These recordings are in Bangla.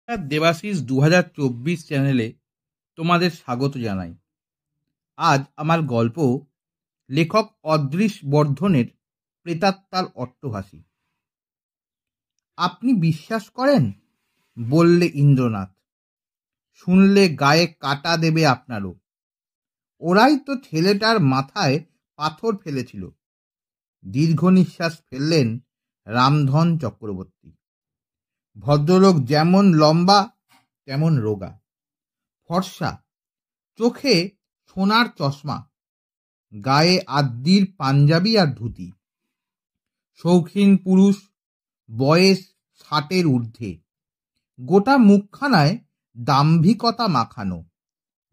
দেবাশিস 2024 চ্যানেলে তোমাদের স্বাগত জানাই। আজ আমার গল্প লেখক অদৃশ বর্ধনের প্রেতাত্মার অট্টহাসি। আপনি বিশ্বাস করেন? বললে ইন্দ্রনাথ। শুনলে গায়ে কাটা দেবে আপনারও। ওরাই তো ছেলেটার মাথায় পাথর ফেলেছিল। দীর্ঘ নিঃশ্বাস ফেললেন রামধন চক্রবর্তী। ভদ্রলোক যেমন লম্বা তেমন রোগা, ফর্সা, চোখে সোনার চশমা, গায়ে আদ্যির পাঞ্জাবি আর ধুতি। শৌখিন পুরুষ, বয়স 60-এর ঊর্ধ্বে। গোটা মুখখানায় দাম্ভিকতা মাখানো,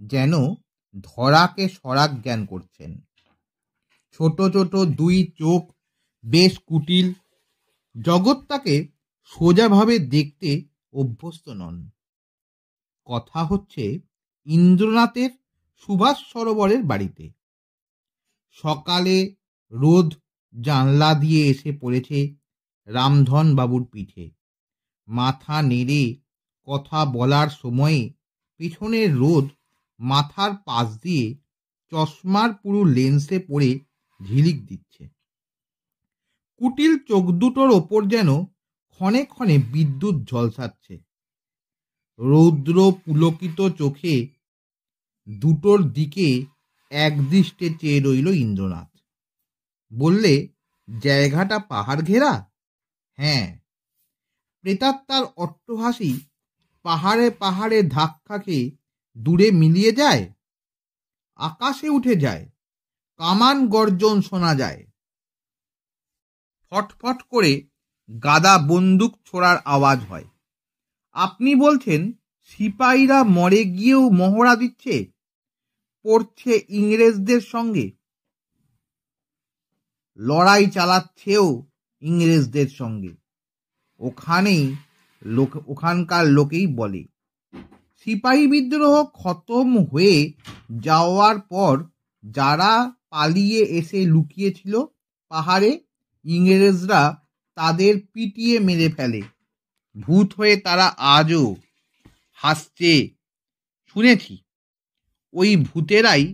যেন ধরাকে সরাগ জ্ঞান করছেন। ছোট ছোট দুই চোখ বেশ কুটিল। জগৎটাকে সোজাভাবে দেখতে অভ্যস্ত নন। কথা হচ্ছে ইন্দ্রনাথের সুভাষ সরোবরের বাড়িতে। সকালে রোদ জানলা দিয়ে এসে পড়েছে রামধন বাবুর পিঠে। মাথা নেড়ে কথা বলার সময়ে পিছনের রোদ মাথার পাশ দিয়ে চশমার পুরো লেন্সে পড়ে ঝিলিক দিচ্ছে। কুটিল চোখ দুটোর ওপর যেন ক্ষণে ক্ষণে বিদ্যুৎ ঝলসাচ্ছে। রৌদ্র পুলকিত চোখে দুটোর দিকে একদৃষ্টে চেয়ে রইল ইন্দ্রনাথ। বললে, জায়গাটা পাহাড় ঘেরা? হ্যাঁ। প্রেতাত্মার অট্টহাসি পাহাড়ে পাহাড়ে ধাক্কা খেয়ে দূরে মিলিয়ে যায়, আকাশে উঠে যায়, কামান গর্জন শোনা যায়। ফটফট করে গাদা বন্দুক ছোড়ার আওয়াজ হয়। আপনি বলছেন সিপাহীরা মরে গিয়েও মহড়া দিচ্ছে, পড়ছে ইংরেজদের সঙ্গে, লড়াই চালাচ্ছেও ইংরেজদের সঙ্গে। ওখানকার লোকেই বলে, সিপাহী বিদ্রোহ খতম হয়ে যাওয়ার পর যারা পালিয়ে এসে লুকিয়েছিল পাহাড়ে, ইংরেজরা তাদের পিটিয়ে মেরে ফেলে। ভূত হয়ে তারা আজও হাসছে। শুনেছি ওই ভূতেরাই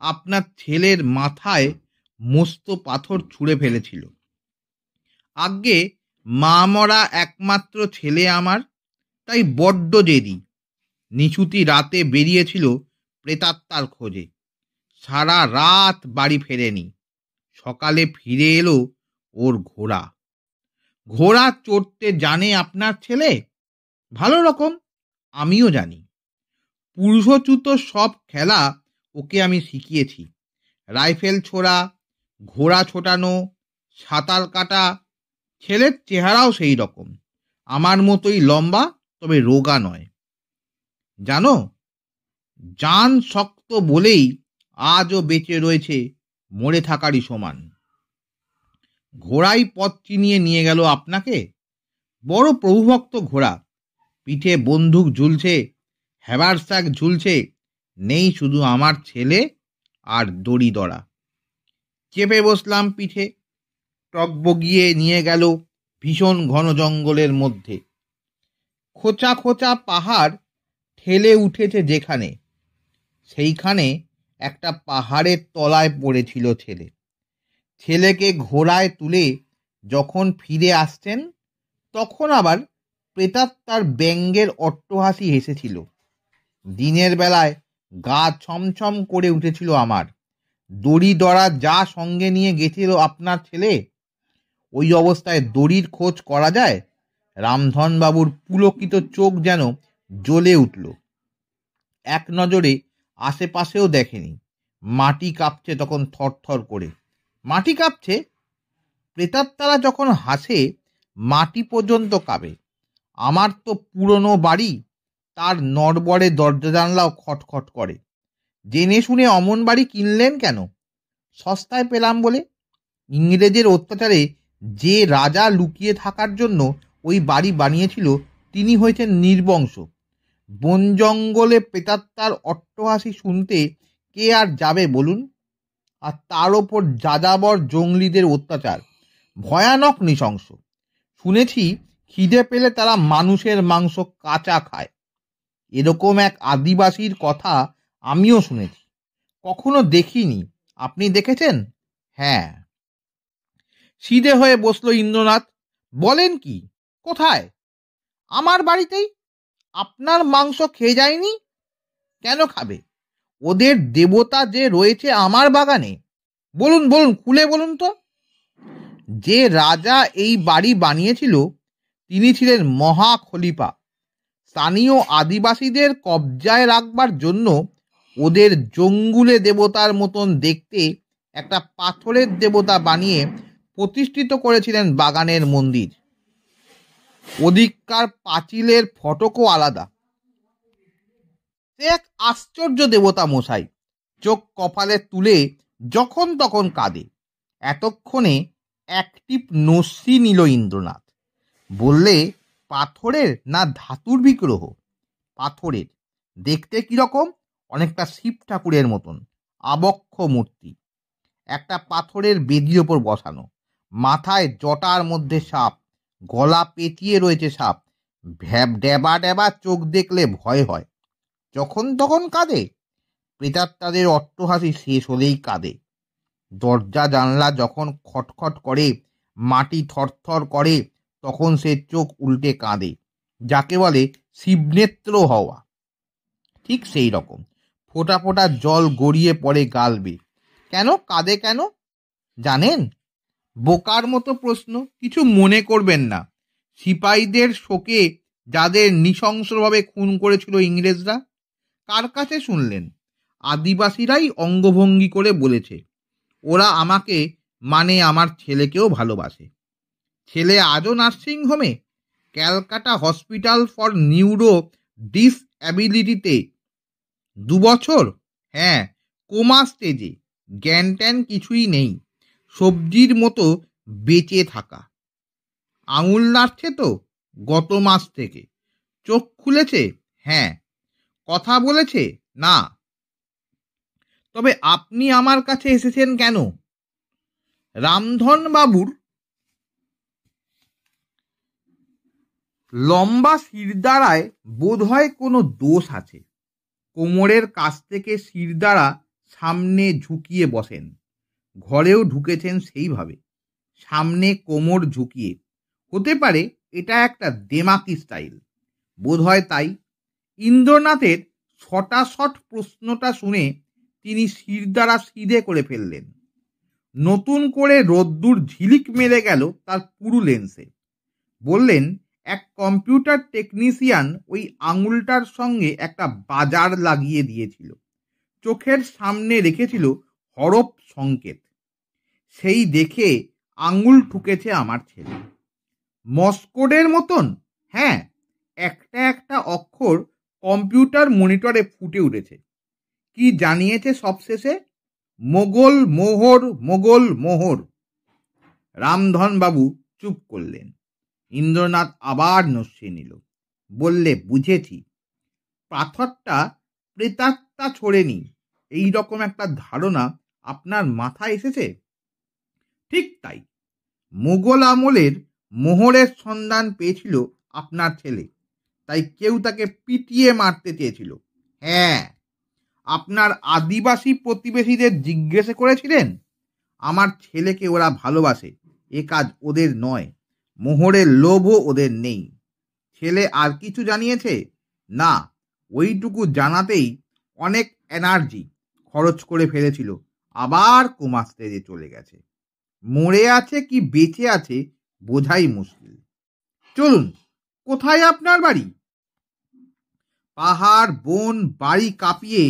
আপনার ছেলের মাথায় মস্ত পাথর ছুঁড়ে ফেলেছিল। আজ্ঞে, মা মরা একমাত্র ছেলে আমার, তাই বড্ড জেদি। নিশুতি রাতে বেরিয়েছিল প্রেতাত্মার খোঁজে। সারা রাত বাড়ি ফেরেনি। সকালে ফিরে এলো ওর ঘোড়া। ঘোড়া চড়তে জানে আপনার ছেলে? ভালো রকম, আমিও জানি। পুরুষচ্যুত সব খেলা ওকে আমি শিখিয়েছি। রাইফেল ছোড়া, ঘোড়া ছোটানো, সাঁতার কাটা। ছেলের চেহারাও সেই রকম, আমার মতোই লম্বা, তবে রোগা নয়। জানো, জান শক্ত বলেই আজও বেঁচে রয়েছে মরে থাকারই সমান। ঘোড়াই পথ চিনিয়ে নিয়ে গেল আপনাকে। বড় প্রভুভক্ত ঘোড়া, পিঠে বন্দুক ঝুলছে, হ্যাভারস্যাক ঝুলছে, নেই শুধু আমার ছেলে আর দড়ি দড়া। চেপে বসলাম পিঠে। টগবগিয়ে নিয়ে গেল ভীষণ ঘন জঙ্গলের মধ্যে। খোঁচা খোঁচা পাহাড় ঠেলে উঠেছে যেখানে, সেইখানে একটা পাহাড়ের তলায় পড়েছিল ছেলে। ছেলেকে ঘোড়ায় তুলে যখন ফিরে আসছেন, তখন আবার প্রেতাত্মার ব্যঙ্গের অট্টহাসি হেসেছিল। দিনের বেলায় গা ছমছম করে উঠেছিল আমার। দড়ি দড়া যা সঙ্গে নিয়ে গেছিল আপনার ছেলে, ওই অবস্থায় দড়ির খোঁজ করা যায়? রামধনবাবুর পুলকিত চোখ যেন জ্বলে উঠল। এক নজরে আশেপাশেও দেখেনি। মাটি কাঁপছে তখন থরথর করে। মাটি কাঁপছে? প্রেতাত্মারা যখন হাসে মাটি পর্যন্ত কাঁপে। আমার তো পুরনো বাড়ি, তার নড়বড়ে দরজা জানলাও খটখট করে। জেনে শুনে অমন বাড়ি কিনলেন কেন? সস্তায় পেলাম বলে। ইংরেজের অত্যাচারে যে রাজা লুকিয়ে থাকার জন্য ওই বাড়ি বানিয়েছিল, তিনি হয়েছেন নির্বংশ। বন জঙ্গলে প্রেতাত্মার অট্টহাসি শুনতে কে আর যাবে বলুন? আর তার ওপর যাযাবর জঙ্গলিদের অত্যাচার, ভয়ানক নৃশংস। শুনেছি খিদে পেলে তারা মানুষের মাংস কাঁচা খায়। এরকম এক আদিবাসীর কথা আমিও শুনেছি, কখনো দেখিনি। আপনি দেখেছেন? হ্যাঁ। সিধে হয়ে বসলো ইন্দ্রনাথ। বলেন কি? কোথায়? আমার বাড়িতেই। আপনার মাংস খেয়ে যায়নি? কেন খাবে? ওদের দেবতা যে রয়েছে আমার বাগানে। বলুন বলুন, খুলে বলুন তো। যে রাজা এই বাড়ি বানিয়েছিল তিনি ছিলেন মহা খলিফা। স্থানীয় আদিবাসীদের কবজায় রাখবার জন্য ওদের জঙ্গুলে দেবতার মতন দেখতে একটা পাথরের দেবতা বানিয়ে প্রতিষ্ঠিত করেছিলেন বাগানের মন্দির। ওদিককার পাঁচিলের ফটকও আলাদা। সে এক আশ্চর্য দেবতা মশাই। চোখ কপালে তুলে যখন তখন কাঁদে। এতক্ষণে একটিপ নস্যি নিল ইন্দ্রনাথ। বললে, পাথরের না ধাতুর বিগ্রহ? পাথরের। দেখতে কিরকম? অনেকটা শিব ঠাকুরের মতন, আবক্ষ মূর্তি। একটা পাথরের বেদির ওপর বসানো, মাথায় জটার মধ্যে সাপ, গলা পেঁচিয়ে রয়েছে সাপ, ড্যাবা ড্যাবা চোখ দেখলে ভয় হয়। যখন তখন কাঁদে। প্রেতাত্মাদের অট্টহাসি শেষ হলেই কাঁদে। দরজা জানলা যখন খটখট করে, মাটি থরথর করে, তখন সে চোখ উল্টে কাঁদে, যাকে বলে শিবনেত্র হওয়া। ঠিক সেই রকম ফোঁটা ফোঁটা জল গড়িয়ে পড়ে গাল বেয়ে। কেন কাঁদে কেন জানেন? বোকার মতো প্রশ্ন, কিছু মনে করবেন না। সিপাহীদের শোকে যাদের নৃশংসভাবে খুন করেছিল ইংরেজরা, কার কাছে শুনলেন? আদিবাসীরাই অঙ্গভঙ্গি করে বলেছে ওরা আমাকে মানে আমার ছেলেকেও ভালোবাসে। ছেলে আজও নার্সিং হোমে, ক্যালকাটা হসপিটাল ফর নিউরো ডিসঅ্যাবিলিটিতে 2 বছর। হ্যাঁ, কোমা স্টেজে, জ্ঞান ট্যান কিছুই নেই, সবজির মতো বেঁচে থাকা। আঙুল নাড়ছে তো গত মাস থেকে। চোখ খুলেছে? হ্যাঁ। কথা বলেছে? না। তবে আপনি আমার কাছে এসেছেন কেন? রামধন বাবুর লম্বা শিরদাঁড়ায় বোধ হয় কোনো দোষ আছে। কোমরের কাছ থেকে শিরদাঁড়া সামনে ঝুঁকিয়ে বসেন। ঘরেও ঢুকেছেন সেইভাবে, সামনে কোমর ঝুঁকিয়ে। হতে পারে এটা একটা দেমাকি স্টাইল, বোধ হয় তাই। ইন্দ্রনাথের শটাশট প্রশ্নটা শুনে তিনি শিরদাঁড়া সিধে করে ফেললেন। নতুন করে রোদ্দুর ঝিলিক মেরে গেল তার পুরু লেন্সে। বললেন, এক কম্পিউটার টেকনিশিয়ান ওই আঙুলটার সঙ্গে একটা বাজার লাগিয়ে দিয়েছিল, চোখের সামনে রেখেছিল হরফ সংকেত। সেই দেখে আঙুল ঠুকেছে আমার ছেলে। মসকোডের মতন? হ্যাঁ, একটা একটা অক্ষর কম্পিউটার মনিটরে ফুটে উঠেছে। কি জানিয়েছে সবশেষে? মোগল মোহর, মোগল মোহর। রামধন বাবু চুপ করলেন। ইন্দ্রনাথ আবার নস্যি নিল। বললে, বুঝেছি। পাথরটা প্রেতাত্মা ছোড়েনি, এই রকম একটা ধারণা আপনার মাথায় এসেছে? ঠিক তাই। মোগল আমলের মোহরের সন্ধান পেয়েছিল আপনার ছেলে, তাই কেউ তাকে পিটিয়ে মারতে চেয়েছিল। হ্যাঁ। আপনার আদিবাসী প্রতিবেশীদের জিজ্ঞেস করেছিলেন? আমার ছেলেকে ওরা ভালোবাসে, এ কাজ ওদের নয়, মোহরের লোভও ওদের নেই। ছেলে আর কিছু জানিয়েছে? না, ওইটুকু জানাতেই অনেক এনার্জি খরচ করে ফেলেছিল, আবার কোমা স্টেজে চলে গেছে। মরে আছে কি বেঁচে আছে বোঝাই মুশকিল। চলুন, কোথায় আপনার বাড়ি? পাহাড় বন বাড়ি কাঁপিয়ে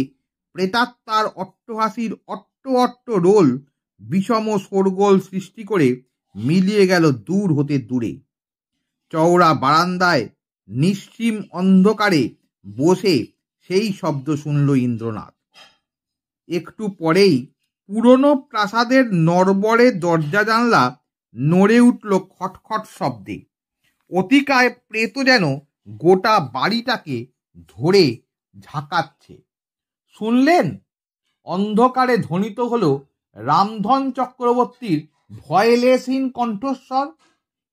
প্রেতাত্মার অট্টহাসির অট্ট অট্ট রোল বিষম শোরগোল সৃষ্টি করে মিলিয়ে গেল দূর হতে দূরে। চওড়া বারান্দায় নিশ্চিম অন্ধকারে বসে সেই শব্দ শুনল ইন্দ্রনাথ। একটু পরেই পুরনো প্রাসাদের নড়বড়ে দরজা জানলা নড়ে উঠল খটখট শব্দে। অতিকায় প্রেত যেন গোটা বাড়িটাকে ধরে ঝাঁকাচ্ছে। শুনলেন? অন্ধকারে ধ্বনিত হল রামধন চক্রবর্তীর ভয়লেসহীন কণ্ঠস্বর।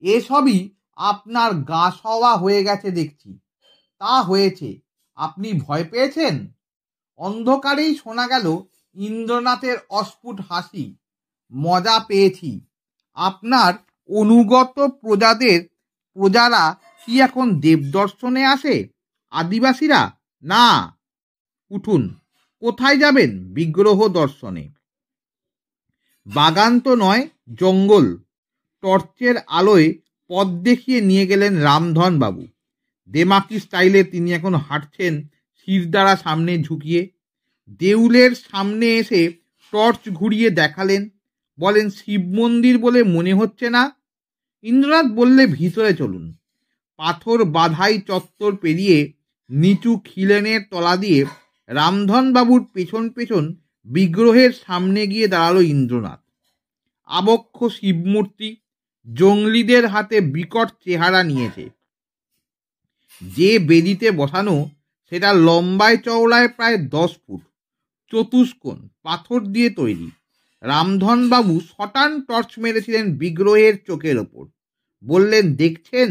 এসবই আপনার গা সওয়া হয়ে গেছে দেখছি। তা হয়েছে, আপনি ভয় পেয়েছেন? অন্ধকারেই শোনা গেল ইন্দ্রনাথের অস্ফুট হাসি। মজা পেয়েছি। আপনার অনুগত প্রজারা কি এখন দেবদর্শনে আসে? আদিবাসীরা? না। উঠুন, কোথায় যাবেন? বিগ্রহ দর্শনে। বাগান তো নয়, জঙ্গল। টর্চের আলোয় পথ দেখিয়ে নিয়ে গেলেন রামধন বাবু। দেমাকি স্টাইলে তিনি এখন হাঁটছেন শিরদাঁড়া সামনে ঝুঁকিয়ে। দেউলের সামনে এসে টর্চ ঘুরিয়ে দেখালেন। বলেন, শিব মন্দির বলে মনে হচ্ছে না? ইন্দ্রনাথ বললে, ভিতরে চলুন। পাথর বাধাই চত্বর পেরিয়ে নিচু খিলেনের তলা দিয়ে রামধন বাবুর পেছন পেছন বিগ্রহের সামনে গিয়ে দাঁড়ালো ইন্দ্রনাথ। আবক্ষ শিবমূর্তি জঙ্গলিদের হাতে বিকট চেহারা নিয়েছে। যে বেদিতে বসানো সেটা লম্বায় চওড়ায় প্রায় 10 ফুট, চতুষ্কোণ, পাথর দিয়ে তৈরি। রামধন বাবু শটান টর্চ মেরেছিলেন বিগ্রহের চোখের ওপর। বললেন, দেখছেন?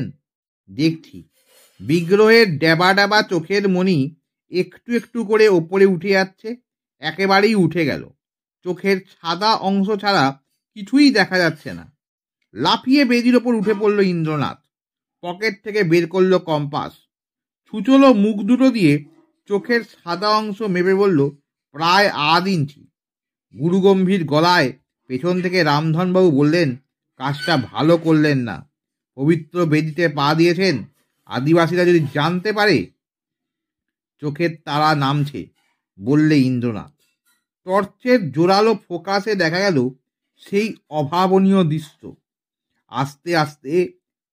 দেখছি। বিগ্রহের ডেবা ডেবা চোখের মণি একটু একটু করে ওপরে উঠে যাচ্ছে। একেবারেই উঠে গেল। চোখের সাদা অংশ ছাড়া কিছুই দেখা যাচ্ছে না। লাফিয়ে বেদির ওপর উঠে পড়ল ইন্দ্রনাথ। পকেট থেকে বের করলো কম্পাস। ছুচলো মুখ দুটো দিয়ে চোখের সাদা অংশ মেপে বলল, প্রায় 1.5 ইঞ্চি। গুরুগম্ভীর গলায় পেছন থেকে রামধনবাবু বললেন, কাজটা ভালো করলেন না। পবিত্র বেদিতে পা দিয়েছেন, আদিবাসীরা যদি জানতে পারে। চোখের তারা নামছে, বললে ইন্দ্রনাথ। টর্চের জোরালো ফোকাসে দেখা গেল সেই অভাবনীয় দৃশ্য। আস্তে আস্তে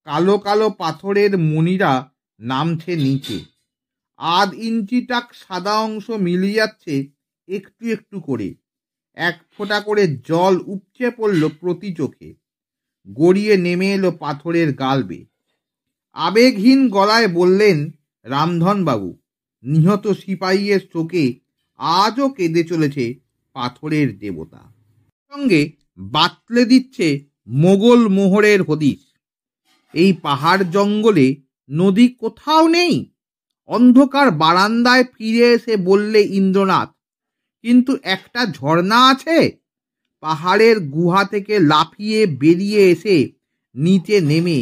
কালো কালো পাথরের মণিরা নামছে নিচে। 1/2 ইঞ্চি টাক সাদা অংশ মিলিয়ে যাচ্ছে একটু একটু করে। এক ফোঁটা করে জল উপচে পড়ল প্রতি চোখে। গড়িয়ে নেমে এলো পাথরের গালবে। আবেগহীন গলায় বললেন রামধন বাবু, নিহত সিপাহীর চোখে আজও কেঁদে চলেছে পাথরের দেবতা। সঙ্গে বাতলে দিচ্ছে মোগল মোহরের হদিশ। এই পাহাড় জঙ্গলে নদী কোথাও নেই। অন্ধকার বারান্দায় ফিরে এসে বললে ইন্দ্রনাথ, কিন্তু একটা ঝর্ণা আছে। পাহাড়ের গুহা থেকে লাফিয়ে বেরিয়ে এসে নিচে নেমে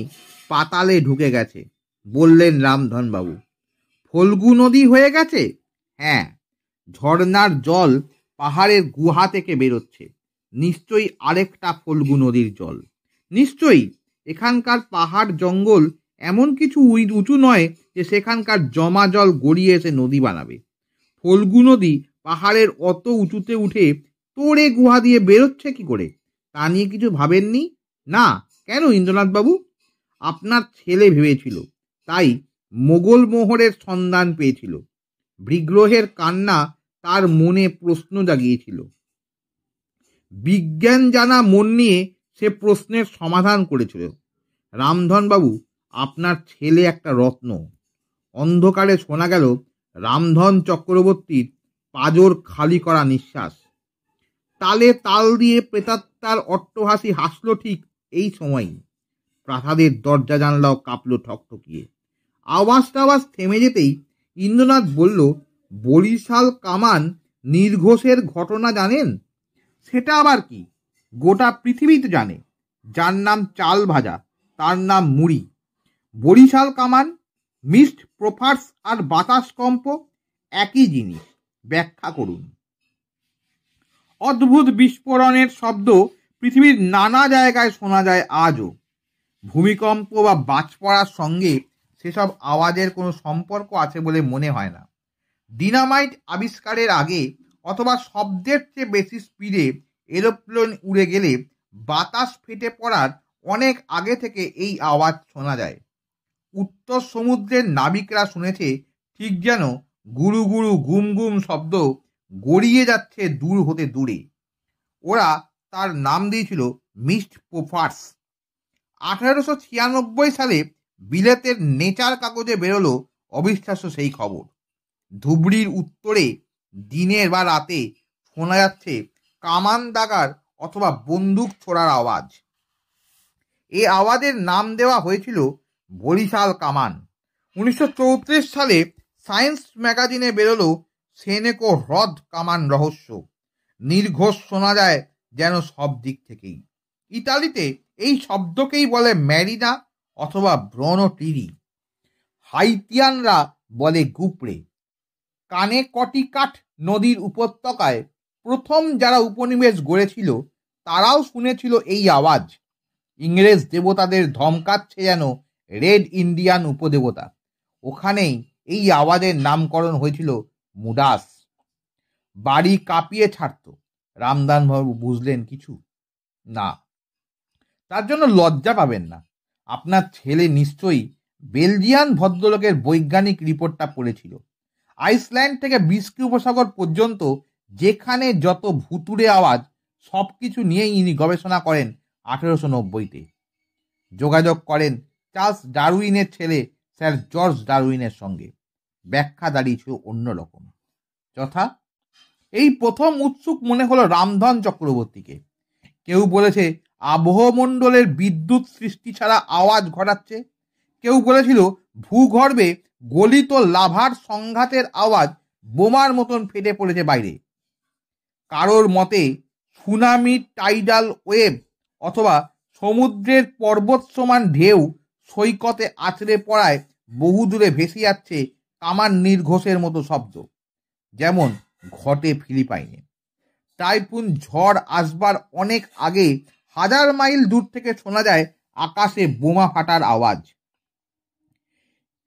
পাতালে ঢুকে গেছে, বললেন রামধনবাবু। ফল্গু নদী হয়ে গেছে? হ্যাঁ, ঝর্ণার জল পাহাড়ের গুহা থেকে বেরোচ্ছে। নিশ্চয়ই আরেকটা ফল্গু নদীর জল। নিশ্চয়ই এখানকার পাহাড় জঙ্গল এমন কিছু উঁচু নয় যে সেখানকার জমা জল গড়িয়ে এসে নদী বানাবে। ফল্গু নদী পাহাড়ের অত উঁচুতে উঠে তোড়ে গুহা দিয়ে বেরোচ্ছে কি করে, তা নিয়ে কিছু ভাবেননি? না। কেন ইন্দ্রনাথ বাবু? আপনার ছেলে ভেবেছিল, তাই মোগল মোহরের সন্ধান পেয়েছিল। বিগ্রহের কান্না তার মনে প্রশ্ন জাগিয়েছিল। বিজ্ঞান জানা মন নিয়ে সে প্রশ্নের সমাধান করেছিল। রামধনবাবু, আপনার ছেলে একটা রত্ন। অন্ধকারে শোনা গেল রামধন চক্রবর্তীর পাজর খালি করা নিঃশ্বাস। তালে তাল দিয়ে প্রেতাত্মার অট্টহাসি হাসল ঠিক এই সময়ই। প্রাসাদের দরজা জানলাও কাঁপল ঠকঠকিয়ে। আওয়াজ থেমে যেতেই ইন্দ্রনাথ বলল, বরিশাল কামান নির্ঘোষের ঘটনা জানেন? সেটা আবার কি? গোটা পৃথিবীতে জানে। যার নাম চাল ভাজা তার নাম মুড়ি। বরিশাল কামান, মিস্ট প্রোফার্স আর বাতাস কম্প একই জিনিস। ব্যাখ্যা করুন। অদ্ভুত বিস্ফোরণের শব্দ পৃথিবীর নানা জায়গায় শোনা যায় আজও। ভূমিকম্প বা বাজ পড়ার সঙ্গে সেসব আওয়াজের কোনো সম্পর্ক আছে বলে মনে হয় না। ডিনামাইট আবিষ্কারের আগে অথবা শব্দের চেয়ে বেশি স্পিডে এরোপ্লেন উড়ে গেলে বাতাস ফেটে পড়ার অনেক আগে থেকে এই আওয়াজ শোনা যায়। উত্তর সমুদ্রের নাবিকরা শুনেছে ঠিক যেন গুরু গুরু গুম গুম শব্দ গড়িয়ে যাচ্ছে দূর হতে দূরে। ওরা তার নাম দিয়েছিল মিস্ট প্রোফার্স। 1896 সালে বিলেতের নেচার কাগজে বেরোলো অবিশ্বাস্য সেই খবর। ধুবড়ির উত্তরে দিনের বা রাতে শোনা যাচ্ছে কামান দাগার অথবা বন্দুক ছোড়ার আওয়াজ। এই আওয়াজের নাম দেওয়া হয়েছিল বরিশাল কামান। 1934 সালে সায়েন্স ম্যাগাজিনে বেরোলো সেনেকো হ্রদ কামান রহস্য। নির্ঘোষ শোনা যায় যেন সব দিক থেকেই। ইতালিতে এই শব্দকেই বলে ম্যারিনা অথবা ব্রনটিরি। হাইতিয়ানরা বলে গুপড়ে। কানে কটিকাঠ নদীর উপত্যকায় প্রথম যারা উপনিবেশ গড়েছিল তারাও শুনেছিল এই আওয়াজ। ইংরেজ দেবতাদের ধমকাচ্ছে যেন রেড ইন্ডিয়ান উপদেবতা। ওখানেই এই আওয়াজের নামকরণ হয়েছিল মুডাস। বাড়ি কাঁপিয়ে ছাড়ত। রামদানবাবু বুঝলেন কিছু না। তার জন্য লজ্জা পাবেন না। আপনার ছেলে নিশ্চয়ই বেলজিয়ান ভদ্রলোকের বৈজ্ঞানিক রিপোর্টটা পড়েছিল। আইসল্যান্ড থেকে বিস্কি উপসাগর পর্যন্ত যেখানে যত ভুতুড়ে আওয়াজ সব কিছু নিয়েই ইনি গবেষণা করেন 1890-তে। যোগাযোগ করেন চার্লস ডারউইনের ছেলে স্যার জর্জ ডারউইনের সঙ্গে। ব্যাখ্যা দাঁড়িয়েছিল অন্যরকম। যথা, এই প্রথম উৎসুক মনে হলো রামধন চক্রবর্তীকে। কেউ বলেছে আবহমণ্ডলের বিদ্যুৎ সৃষ্টি ছাড়া আওয়াজ ঘটাচ্ছে। কেউ বলেছিল ভূগর্ভে গলিত লাভার সংঘাতের আওয়াজ বোমার মতন ফেটে পড়েছে বাইরে। কারোর মতে সুনামি, টাইডাল ওয়েভ অথবা সমুদ্রের পর্বত সমান ঢেউ সৈকতে আছড়ে পড়ায় বহুদূরে ভেসে যাচ্ছে কামান নির্ঘোষের মতো শব্দ, যেমন ঘটে ফিলিপাইনে। টাইফুন ঝড় আসবার অনেক আগে 1000 মাইল দূর থেকে শোনা যায় আকাশে বোমা ফাটার আওয়াজ।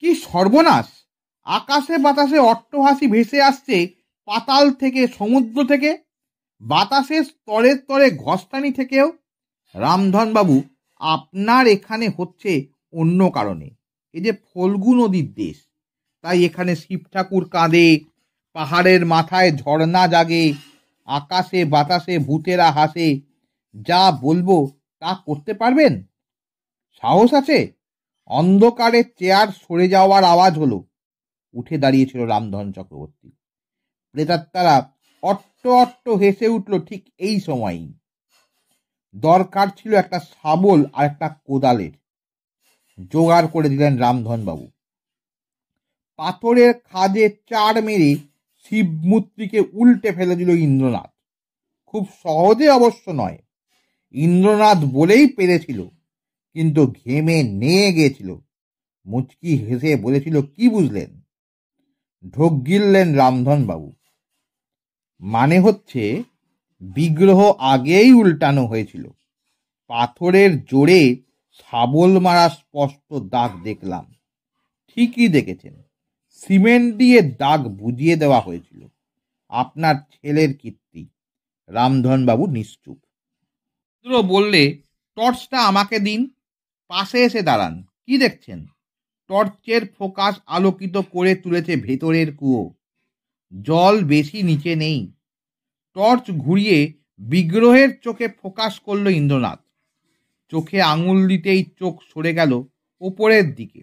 কি সর্বনাশ! আকাশে বাতাসে অট্টহাসি ভেসে আসছে পাতাল থেকে, সমুদ্র থেকে, বাতাসের স্তরে স্তরে ঘস্তানি থেকেও। রামধনবাবু, আপনার এখানে হচ্ছে অন্য কারণে। এই যে ফল্গু নদীর দেশ, তাই এখানে শিব ঠাকুর কাঁদে, পাহাড়ের মাথায় ঝর্ণা জাগে, আকাশে বাতাসে ভূতেরা হাসে। যা বলবো তা করতে পারবেন? সাহস আছে? অন্ধকারে চেয়ার সরে যাওয়ার আওয়াজ হলো। উঠে দাঁড়িয়েছিল রামধন চক্রবর্তী। প্রেতাত্মারা অট্ট অট্ট হেসে উঠল ঠিক এই সময়ই। দরকার ছিল একটা শাবল আর একটা কোদালের। জোগাড় করে দিলেন রামধনবাবু। পাথরের খাদে চার মেরে শিবমূর্তিকে উল্টে ফেলে দিল ইন্দ্রনাথ। খুব সহজে অবশ্য নয়। ইন্দ্রনাথ বলেই পেরেছিল, কিন্তু ঘেমে নিয়ে গিয়েছিল। মুচকি হেসে বলেছিল, কি বুঝলেন? ঢোক গিললেন রামধনবাবু। মানে হচ্ছে বিগ্রহ আগেই উল্টানো হয়েছিল। পাথরের জোরে শাবল মারা স্পষ্ট দাগ দেখলাম। ঠিকই দেখেছেন, সিমেন্ট দিয়ে দাগ বুঝিয়ে দেওয়া হয়েছিল। আপনার ছেলের কীর্তি। রামধনবাবু নিশ্চুপ। বললে, টর্চটা আমাকে দিন। পাশে এসে দাঁড়ান। কি দেখছেন? টর্চের ফোকাস আলোকিত করে তুলেছে ভেতরের কুয়ো। জল বেশি নিচে নেই। টর্চ ঘুরিয়ে বিগ্রহের চোখে ফোকাস করল ইন্দ্রনাথ। চোখে আঙুল দিতেই চোখ সরে গেল ওপরের দিকে।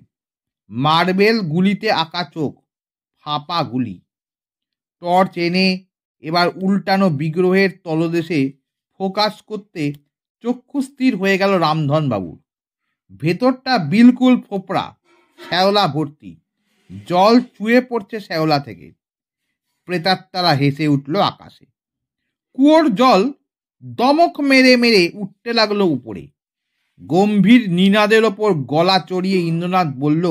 মার্বেল গুলিতে আঁকা চোখ, ফাঁপা গুলি। টর্চ এনে এবার উল্টানো বিগ্রহের তলদেশে ফোকাস করতে চক্ষু স্থির হয়ে গেল রামধনবাবুর। ভেতরটা বিলকুল ফোপড়া, শ্যাওলা ভর্তি। জল চুয়ে পড়ছে শ্যাওলা থেকে। প্রেতাত্মারা হেসে উঠল আকাশে। কুয়োর জল দমক মেরে মেরে উঠতে লাগলো উপরে। গম্ভীর নিনাদের ওপর গলা চড়িয়ে ইন্দ্রনাথ বলল,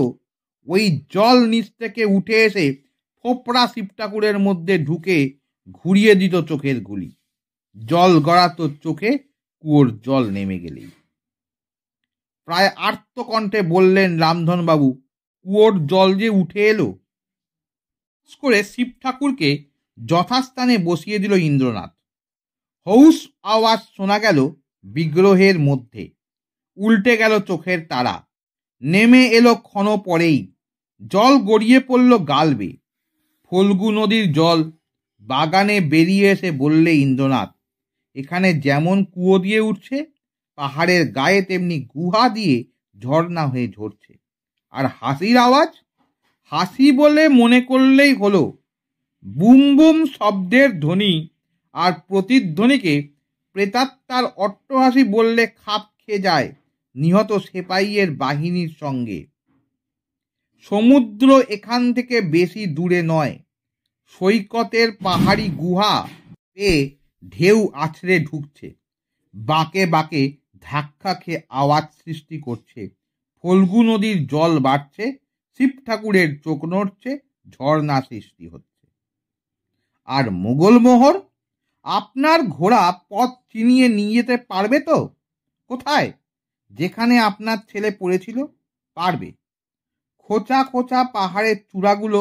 ওই জল নিচ থেকে উঠে এসে ফোপড়া শিব ঠাকুরের মধ্যে ঢুকে ঘুরিয়ে দিত চোখের গুলি। জল গড়াতো চোখে কুয়োর জল নেমে গেলেই। প্রায় আর্তকণ্ঠে বললেন রামধনবাবু, কুয়োর জল যে উঠে এলো। করে শিব ঠাকুরকে যথাস্থানে বসিয়ে দিল ইন্দ্রনাথ। হৌস আওয়াজ শোনা গেল বিগ্রহের মধ্যে। উল্টে গেল চোখের তারা। নেমে এলো ক্ষণ পরেই। জল গড়িয়ে পড়ল গাল বেয়ে। ফল্গু নদীর জল। বাগানে বেরিয়ে এসে বললে ইন্দ্রনাথ, এখানে যেমন কুয়ো দিয়ে উঠছে, পাহাড়ের গায়ে তেমনি গুহা দিয়ে ঝর্ণা হয়ে ঝরছে। আর হাসির আওয়াজ? হাসি বলে মনে করলেই হলো। বুম বুম শব্দের ধ্বনি আর প্রতিধ্বনিকে প্রেতাত্মার অট্টহাসি বললে খাপ খেয়ে যায় নিহত সেপাইয়ের বাহিনীর সঙ্গে। সমুদ্র এখান থেকে বেশি দূরে নয়। সৈকতের পাহাড়ি গুহা পেয়ে ঢেউ আছড়ে ঢুকছে, বাঁকে বাঁকে ধাক্কা খেয়ে আওয়াজ সৃষ্টি করছে। ফল্গু নদীর জল বাড়ছে, শিব ঠাকুরের চোখ নড়ছে, ঝর্ণা সৃষ্টি হচ্ছে। আর মোগলমোহর, আপনার ঘোড়া পথ চিনিয়ে নিয়ে যেতে পারবে তো? কোথায়? যেখানে আপনার ছেলে পড়েছিল? পারবে। খোঁচা খোঁচা পাহাড়ের চূড়াগুলো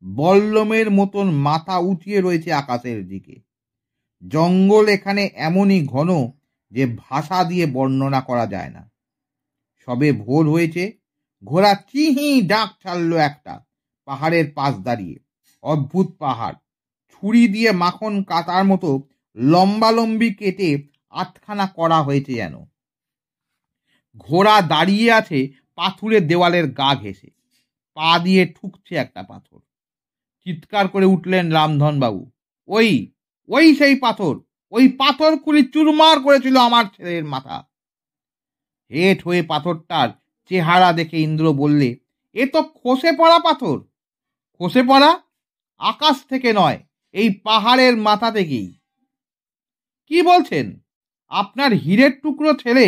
বল্লমের মতন মাথা উঁচিয়ে রয়েছে আকাশের দিকে। জঙ্গল এখানে এমনই ঘন যে ভাষা দিয়ে বর্ণনা করা যায় না। সবে ভোর হয়েছে, ঘোড়া চিহি ডাক ছাড়ল একটা পাহাড়ের পাশ দাঁড়িয়ে। অদ্ভুত পাহাড়, ছুরি দিয়ে মাখন কাটার মতো লম্বালম্বি কেটে আটখানা করা হয়েছে যেন। ঘোড়া দাঁড়িয়ে আছে পাথুরে দেওয়ালের গা ঘেঁষে, পা দিয়ে ঠুকছে একটা পাথর। চিৎকার করে উঠলেন রামধনবাবু, ওই ওই সেই পাথর, ওই পাথরগুলি চুরমার করেছিল আমার ছেলের মাথা। হেট হয়ে পাথরটার চেহারা দেখে ইন্দ্র বললে, এ তো খসে পড়া পাথর। খসে পড়া? আকাশ থেকে নয়, এই পাহাড়ের মাথা থেকেই। কি বলছেন? আপনার হীরের টুকরো ছেলে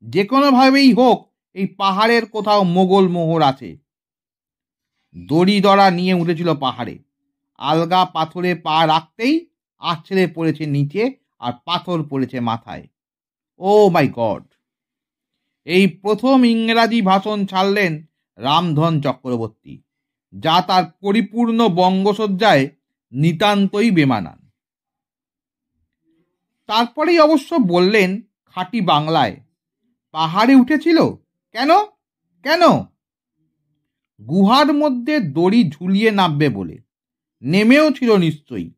যে কোনোভাবেই হোক এই পাহাড়ের কোথাও মোগল মোহর আছে। দড়ি দড়া নিয়ে উঠেছিল পাহাড়ে, আলগা পাথরে পা রাখতেই আছড়ে পড়েছে নিচে, আর পাথর পড়েছে মাথায়। ও মাই গড! এই প্রথম ইংরাজি ভাষণ ছাড়লেন রামধন চক্রবর্তী, যা তার পরিপূর্ণ বঙ্গসজ্জায় নিতান্তই বেমানান। তারপরেই অবশ্য বললেন খাঁটি বাংলায়, পাহাড়ে উঠেছিল কেন? কেন? গুহার মধ্যে দড়ি ঝুলিয়ে নামবে বলে। নেমেও ছিল নিশ্চয়ই।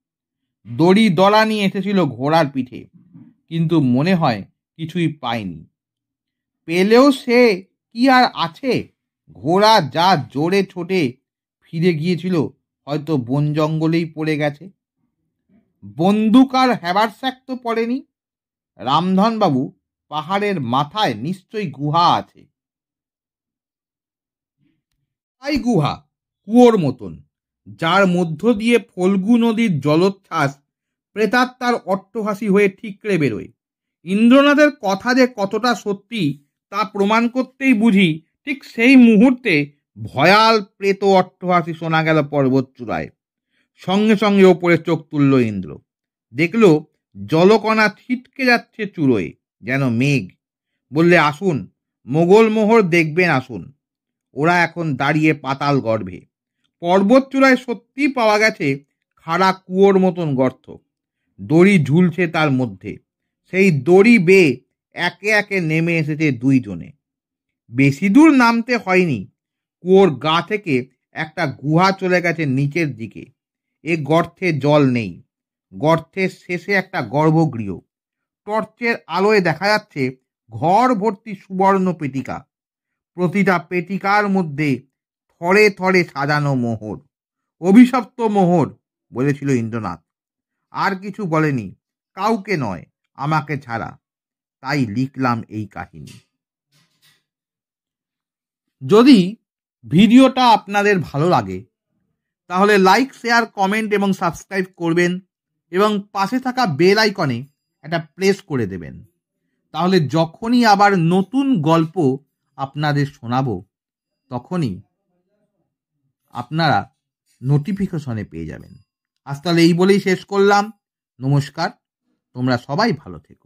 দড়ি দড়া নিয়ে এসেছিল ঘোড়ার পিঠে, কিন্তু মনে হয় কিছুই পায়নি। পেলেও সে কি আর আছে? ঘোড়া যা জোরে ছোটে ফিরে গিয়েছিল, হয়তো বন জঙ্গলেই পড়ে গেছে। বন্দুক আর হ্যাভারস্যাক তো পড়েনি। রামধনবাবু, পাহাড়ের মাথায় নিশ্চয়ই গুহা আছে। তাই গুহা, কুয়োর মতন, যার মধ্য দিয়ে ফল্গু নদীর জলোচ্ছ্বাস প্রেতাত্মার অট্টহাসি হয়ে ঠিকরে বেরোয়। ইন্দ্রনাথের কথা যে কতটা সত্যি তা প্রমাণ করতেই বুঝি ঠিক সেই মুহূর্তে ভয়াল প্রেত অট্টহাসি শোনা গেল পর্বত চূড়ায়। সঙ্গে সঙ্গে ওপরে চোখ তুলল ইন্দ্র, দেখল জলকণা ছিটকে যাচ্ছে চূড়োয়, যেন মেঘ। বললে, আসুন, মোগল মোহর দেখবেন, আসুন। ওরা এখন দাঁড়িয়ে পাতাল গর্ভে। পর্বত চূড়ায় সত্যি পাওয়া গেছে খাড়া কুয়োর মতন গর্ত, দড়ি ঝুলছে তার মধ্যে। সেই দড়ি বেয়ে একে একে নেমে এসেছে দুইজনে। বেশি দূর নামতে হয়নি, কুয়োর গা থেকে একটা গুহা চলে গেছে নিচের দিকে। এ গর্তে জল নেই। গর্তের শেষে একটা গর্ভগৃহ। টর্চের আলোয় দেখা যাচ্ছে ঘর ভর্তি সুবর্ণ পেটিকা। প্রতিটা পেটিকার মধ্যে থরে থরে সাজানো মোহর। অভিশপ্ত মোহর, বলেছিল ইন্দ্রনাথ। আর কিছু বলেনি, কাউকে নয়, আমাকে ছাড়া। তাই লিখলাম এই কাহিনী। যদি ভিডিওটা আপনাদের ভালো লাগে তাহলে লাইক, শেয়ার, কমেন্ট এবং সাবস্ক্রাইব করবেন, এবং পাশে থাকা বেল আইকনে একটা প্রেস করে দেবেন। তাহলে যখনই আবার নতুন গল্প আপনাদের শোনাবো, তখনই আপনারা নোটিফিকেশনে পেয়ে যাবেন। আজ তাহলে এই বলেই শেষ করলাম। নমস্কার, তোমরা সবাই ভালো থেকো।